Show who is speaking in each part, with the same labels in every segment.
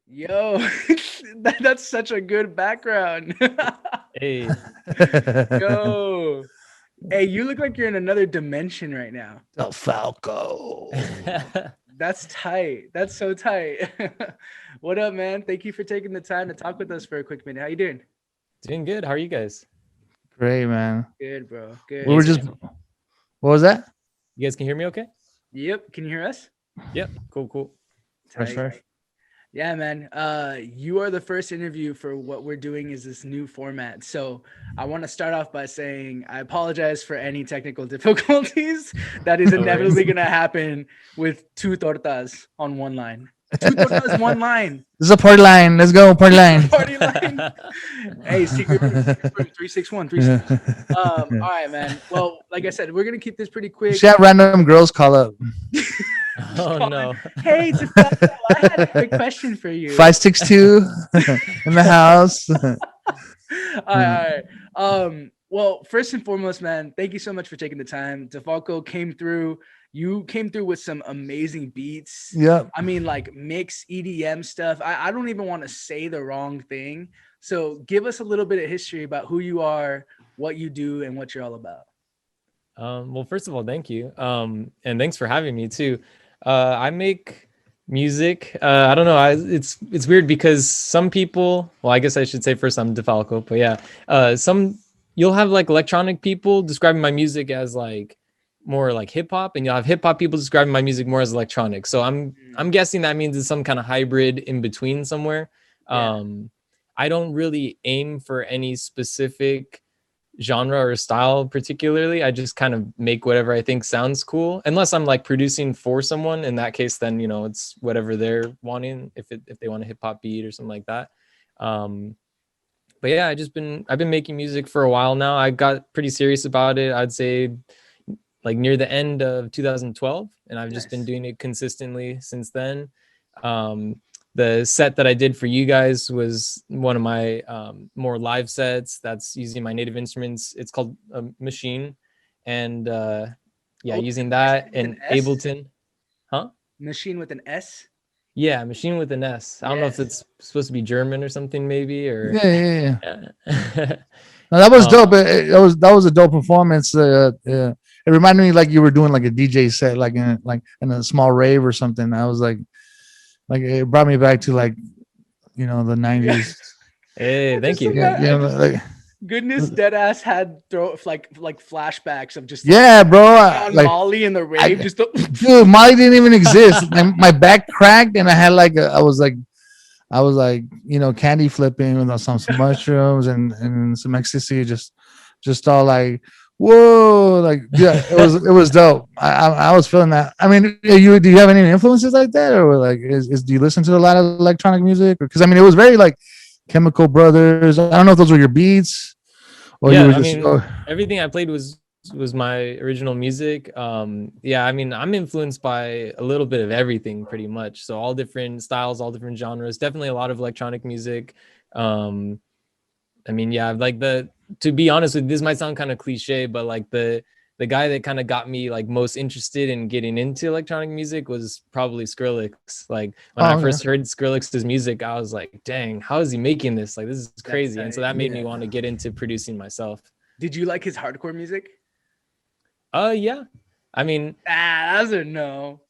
Speaker 1: Yo, that's such a good background.
Speaker 2: Hey,
Speaker 1: Yo, hey, you look like you're in another dimension right now.
Speaker 3: DeFalco.
Speaker 1: That's tight. That's so tight. What up, man? Thank you for taking the time to talk with us for a quick minute. How you doing?
Speaker 2: doing good. How are you guys?
Speaker 3: Great, man.
Speaker 1: Good, bro.
Speaker 3: We
Speaker 2: You
Speaker 1: Good.
Speaker 3: were
Speaker 2: guys
Speaker 3: just,
Speaker 2: can
Speaker 3: what was that?
Speaker 2: you guys can hear me okay?
Speaker 1: Yep. Can you hear us?
Speaker 2: Yep. Cool, cool.
Speaker 3: Fresh,
Speaker 1: Tight.
Speaker 3: fresh.
Speaker 1: Yeah, man. You are the first interview for what we're doing is this new format. So I want to start off by saying I apologize for any technical difficulties that is
Speaker 2: No worries.
Speaker 1: inevitably going to happen with two tortas on one line. Two tortas, one line.
Speaker 3: This is a party line. Let's go, party line.
Speaker 1: Party line. Hey, secret room, 361, 361. All right, man. Well, like I said, we're gonna keep this pretty
Speaker 3: We
Speaker 1: quick.
Speaker 3: should have random girls call up.
Speaker 1: Just
Speaker 2: Oh
Speaker 1: call in.
Speaker 2: no.
Speaker 1: Hey, DeFalco, I had a quick question for you.
Speaker 3: 562 in the house.
Speaker 1: All right, all right. Well, first and foremost, man, thank you so much for taking the time. DeFalco came through. You came through with some amazing beats.
Speaker 3: Yep.
Speaker 1: I mean, like mix EDM stuff. I don't even want to say the wrong thing. So give us a little bit of history about who you are, what you do, and what you're all about.
Speaker 2: Well, first of all, thank you. And thanks for having me too. I make music. I don't know. It's weird because some people, well, I guess I should say first I'm DeFalco, but yeah, some you'll have like electronic people describing my music as like more like hip hop, and you'll have hip hop people describing my music more as electronic. So I'm guessing that means it's some kind of hybrid in between somewhere.
Speaker 1: Yeah.
Speaker 2: I don't really aim for any specific genre or style particularly. I just kind of make whatever I think sounds cool, unless I'm like producing for someone. In that case, then it's whatever they're wanting, if they want a hip hop beat or something like that. um but yeah, I've been making music for a while now. I got pretty serious about it, I'd say, like near the end of 2012, and I've just been
Speaker 1: Nice.
Speaker 2: doing it consistently since then. um the set that I did for you guys was one of my more live sets that's using my native instruments. It's called Machine, and yeah,
Speaker 1: Oh,
Speaker 2: using
Speaker 1: machine
Speaker 2: that
Speaker 1: with an
Speaker 2: in
Speaker 1: S?
Speaker 2: Ableton. Huh?
Speaker 1: Machine with an S?
Speaker 2: Yeah, Machine with an S. I don't know if
Speaker 1: Yes.
Speaker 2: it's supposed to be German or something, maybe, or
Speaker 3: Yeah, yeah, yeah.
Speaker 2: yeah.
Speaker 3: No, that was dope.
Speaker 2: um,
Speaker 3: That was a dope performance. It reminded me like you were doing like a DJ set, like in a small rave or something. I was like it brought me back to like the
Speaker 1: Yeah.
Speaker 3: '90s.
Speaker 2: hey,
Speaker 1: I
Speaker 2: thank
Speaker 1: just
Speaker 2: you.
Speaker 3: Yeah,
Speaker 1: I just
Speaker 3: like
Speaker 1: goodness dead ass had throw like flashbacks of just like
Speaker 3: yeah, bro.
Speaker 1: on
Speaker 3: Like
Speaker 1: Molly in the rave,
Speaker 3: I,
Speaker 1: just the,
Speaker 3: dude, Molly didn't even exist. My back cracked, and I had I was like candy flipping with some mushrooms and some ecstasy, just all like whoa, like yeah, it was dope. I was feeling that. I mean, do you have any influences like that, or like is do you listen to a lot of electronic music? Because I mean, it was very like Chemical Brothers. I don't know if those were your beats or you were
Speaker 2: Yeah, I
Speaker 3: just
Speaker 2: mean, everything I played was my original music. Yeah, I mean, I'm influenced by a little bit of everything pretty much. So all different styles, all different genres, definitely a lot of electronic music. Um, I mean, yeah, like to be honest with you, this might sound kind of cliche, but like the guy that kind of got me like most interested in getting into electronic music was probably Skrillex. Like when I
Speaker 3: oh okay.
Speaker 2: first heard Skrillex's music, I was like, dang, how is he making this? Like this is
Speaker 1: that's
Speaker 2: crazy. And so
Speaker 1: tight.
Speaker 2: that made me
Speaker 3: Yeah.
Speaker 2: want to get into producing myself.
Speaker 1: Did you like his hardcore music?
Speaker 2: Yeah. I mean,
Speaker 1: That's a no.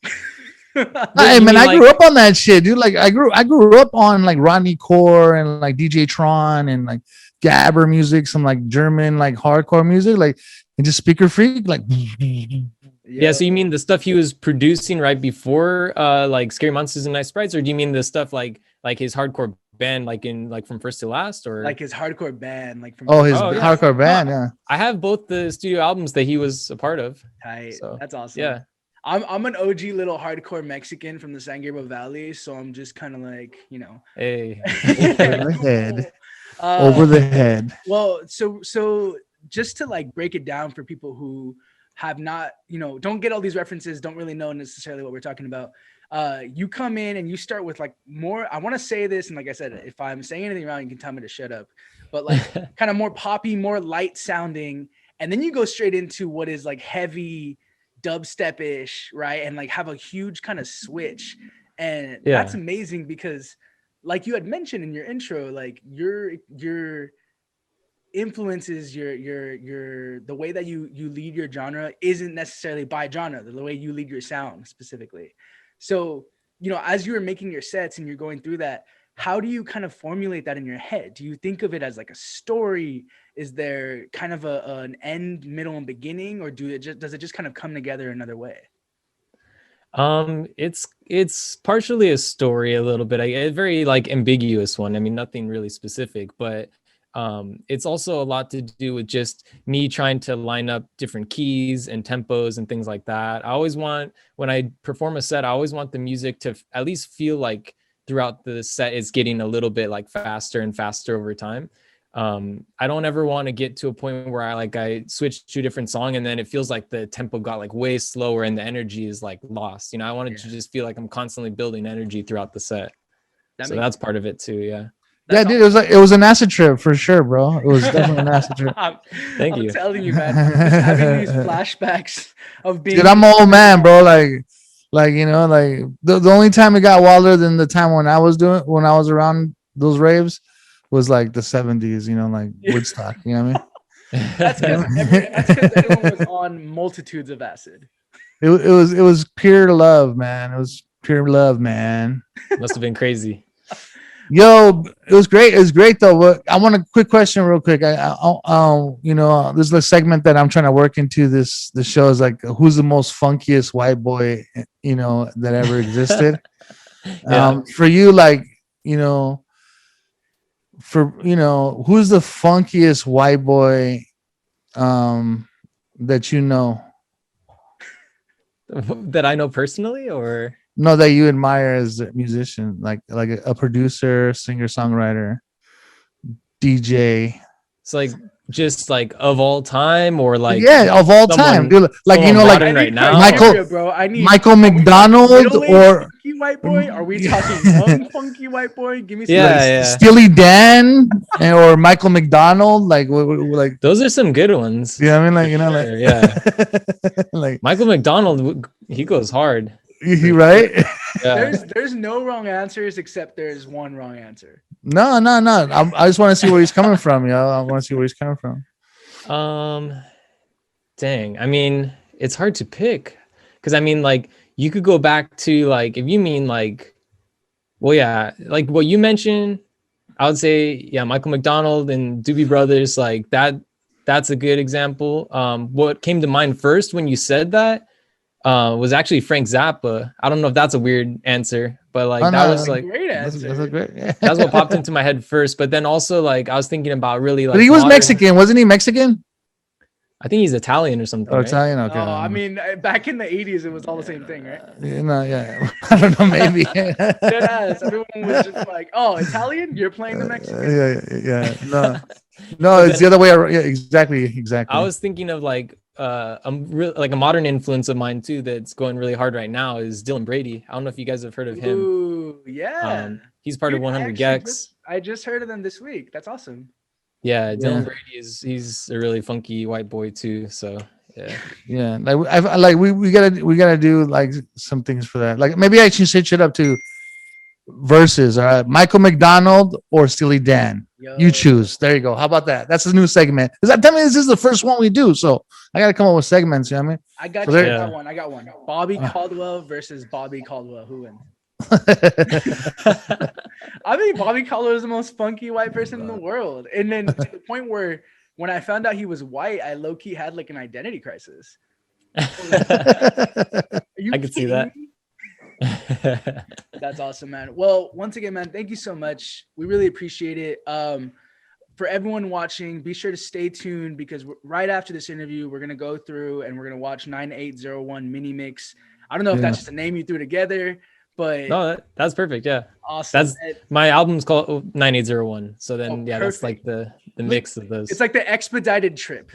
Speaker 2: wait,
Speaker 3: Hey
Speaker 2: you
Speaker 3: man,
Speaker 2: mean
Speaker 3: I grew
Speaker 2: like,
Speaker 3: up on that shit, dude. Like I grew up on like Rodney Core and like DJ Tron and like Gabber music, some like German like hardcore music, like and just speaker freak, like
Speaker 2: yeah, so you
Speaker 1: Yo,
Speaker 2: mean the stuff he was producing right before like Scary Monsters and Nice Sprites, or do you mean the stuff like his hardcore band like in like from first to last, or
Speaker 1: like his hardcore band, like from
Speaker 3: oh
Speaker 1: first
Speaker 3: his
Speaker 1: to
Speaker 2: oh yeah.
Speaker 1: last.
Speaker 3: hardcore
Speaker 2: No,
Speaker 3: band, yeah.
Speaker 2: I have both the studio albums that he was a part of.
Speaker 1: Tight.
Speaker 2: So
Speaker 1: That's awesome.
Speaker 2: yeah.
Speaker 1: I'm an OG little hardcore Mexican from the San Gabriel Valley, so I'm just kind of like,
Speaker 2: Hey.
Speaker 3: Over the head,
Speaker 1: uh
Speaker 3: over the head.
Speaker 1: well, so just to like break it down for people who have not, don't get all these references, don't really know necessarily what we're talking about. You come in and you start with like more, I want to say this, and like I said, if I'm saying anything wrong, you can tell me to shut up. But like kind of more poppy, more light sounding, and then you go straight into what is like heavy dubstep-ish, right? And like have a huge kind of switch. And that's
Speaker 2: Yeah.
Speaker 1: amazing because like you had mentioned in your intro, like your influences, your the way that you lead your genre isn't necessarily by genre, the way you lead your sound specifically. So, you know, as you were making your sets and you're going through that, how do you kind of formulate that in your head? Do you think of it as like a story? Is there kind of an end, middle, and beginning, or does it just kind of come together another way?
Speaker 2: It's partially a story a little bit, a very like ambiguous one. I mean, nothing really specific, but it's also a lot to do with just me trying to line up different keys and tempos and things like that. I always want, when I perform a set, I always want the music to at least feel like throughout the set it's getting a little bit like faster and faster over time. I don't ever want to get to a point where I switch to a different song and then it feels like the tempo got like way slower and the energy is like lost. You know, I wanted to just feel like I'm constantly building energy throughout the set. So that's part of it too. Yeah.
Speaker 3: Yeah, dude, it was an acid trip for sure, bro. It was definitely an acid trip.
Speaker 2: Thank you.
Speaker 1: I'm telling you, man. Just having these flashbacks of being.
Speaker 3: Dude, I'm an old man, bro. Like you know, like the only time it got wilder than the time when I was around those raves was like the 70s. You know, like Woodstock. You know what I mean?
Speaker 1: That's because everyone was on multitudes of acid.
Speaker 3: It was pure love, man. It was pure love, man.
Speaker 2: Must have been crazy.
Speaker 3: Yo, it was great. It was great though. But I want a quick question, real quick. You know, this is a segment that I'm trying to work into. This show is like, who's the most funkiest white boy, you know, that ever existed? For you, like, you know, who's the funkiest white boy, that you know?
Speaker 2: That I know personally, or?
Speaker 3: No, that you admire as a musician, like a producer, singer, songwriter, DJ.
Speaker 2: It's like just like of all time, or like
Speaker 3: of all time, dude. Like, you know, like
Speaker 2: right now.
Speaker 3: Michael McDonald or
Speaker 1: funky white boy. Are we talking young funky white boy? Give me some.
Speaker 3: Steely Dan or Michael McDonald. Like
Speaker 2: those are some good ones.
Speaker 3: Yeah, I mean, like, you know, like
Speaker 2: like Michael McDonald, he goes hard.
Speaker 3: Right?
Speaker 1: Yeah. There's no wrong answers except there's one wrong answer.
Speaker 3: No. I just want to see where he's coming from, yo. I want to see where he's coming from.
Speaker 2: Dang. I mean, it's hard to pick because I mean, like, you could go back to like, if you mean like, well, yeah, like what you mentioned, I would say, yeah, Michael McDonald and Doobie Brothers, like that. That's a good example. What came to mind first when you said that was actually Frank Zappa. I don't know if that's a weird answer, but like was like
Speaker 1: great answer.
Speaker 2: That's what popped into my head first. But then also like I was thinking about really like.
Speaker 3: But he was Mexican, wasn't he? Mexican?
Speaker 2: I think he's Italian or something.
Speaker 3: Oh, right? Italian. Okay.
Speaker 1: I mean, back in the 80s, it was all the same thing, right?
Speaker 3: Yeah. I don't know. Maybe.
Speaker 1: Deadass. Everyone was just like, "Oh, Italian? You're playing the Mexican?"
Speaker 3: Yeah. No, it's the other way around. Yeah, exactly.
Speaker 2: I was thinking of like a modern influence of mine too that's going really hard right now is Dylan Brady. I don't know if you guys have heard of him.
Speaker 1: Ooh, yeah.
Speaker 2: He's part of 100 Gex.
Speaker 1: I just heard of them this week. That's awesome.
Speaker 2: Yeah, Dylan Brady he's a really funky white boy too. So
Speaker 3: yeah. Like we gotta do like some things for that. Like maybe I should switch it up to versus. All right, Michael McDonald or Steely Dan. You choose. There you go. How about that? That's a new segment. Tell me this is the first one we do, so I got to come up with segments. You know what I mean?
Speaker 1: I got you. I got one. Bobby Caldwell versus Bobby Caldwell. Who wins? I think Bobby Caldwell is the most funky white person in the world. And then to the point where when I found out he was white, I low-key had like an identity crisis.
Speaker 2: I could see that.
Speaker 1: That's awesome, man. Well, once again, man, thank you so much. We really appreciate it. For everyone watching, be sure to stay tuned because right after this interview, we're going to go through and we're going to watch 9801 Mini Mix. I don't know if that's just a name you threw together, but
Speaker 2: no, that's perfect. Yeah.
Speaker 1: Awesome.
Speaker 2: My album's called 9801. So then, that's like the mix of those.
Speaker 1: It's like the expedited trip.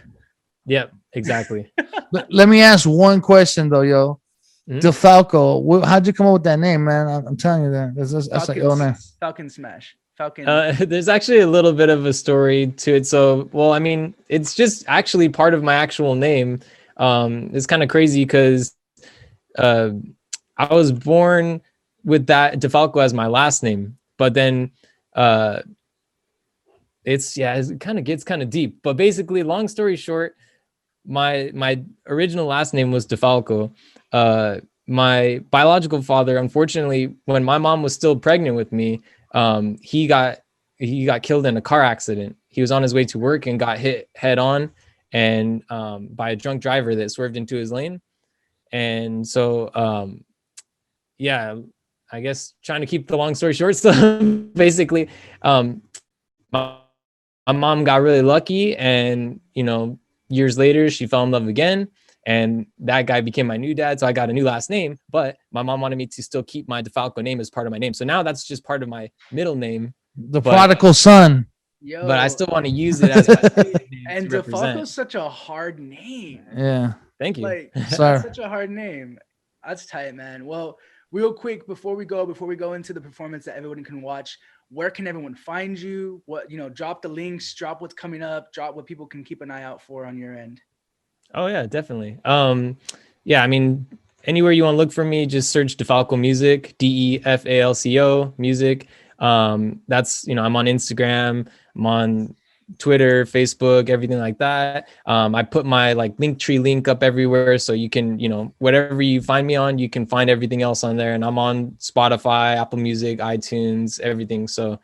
Speaker 2: Yep, exactly.
Speaker 3: Let me ask one question though, yo. DeFalco, how'd you come up with that name, man? I'm telling you that. That's like, oh man.
Speaker 1: Falcon Smash.
Speaker 2: There's actually a little bit of a story to it. So, well, I mean, it's just actually part of my actual name. It's kind of crazy because I was born with that DeFalco as my last name, But then it kind of gets kind of deep. But basically, long story short, my original last name was DeFalco. My biological father, unfortunately, when my mom was still pregnant with me, he got killed in a car accident. He was on his way to work and got hit head on, and by a drunk driver that swerved into his lane. And so, yeah, I guess trying to keep the long story short, still basically, my mom got really lucky, and years later she fell in love again, and that guy became my new dad. So I got a new last name, but my mom wanted me to still keep my DeFalco name as part of my name. So now that's just part of my middle name.
Speaker 3: The prodigal son.
Speaker 1: Yo,
Speaker 2: But I still want to use it as my name
Speaker 1: and
Speaker 2: to represent.
Speaker 1: DeFalco's such a hard name.
Speaker 3: Yeah.
Speaker 2: Thank you.
Speaker 1: Like,
Speaker 3: Sorry.
Speaker 1: that's such a hard name. That's tight, man. Well, real quick, before we go into the performance that everyone can watch, where can everyone find you? What, drop the links, drop what's coming up, drop what people can keep an eye out for on your end.
Speaker 2: Oh yeah, definitely. Yeah, I mean, anywhere you want to look for me, just search DeFalco Music, DeFalco Music. That's, I'm on Instagram, I'm on Twitter, Facebook, everything like that. I put my Linktree link up everywhere, so you can, whatever you find me on, you can find everything else on there. And I'm on Spotify, Apple Music, iTunes, everything. So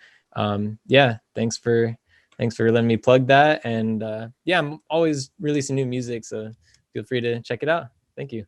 Speaker 2: yeah, thanks for letting me plug that. And yeah, I'm always releasing new music, so feel free to check it out. Thank you.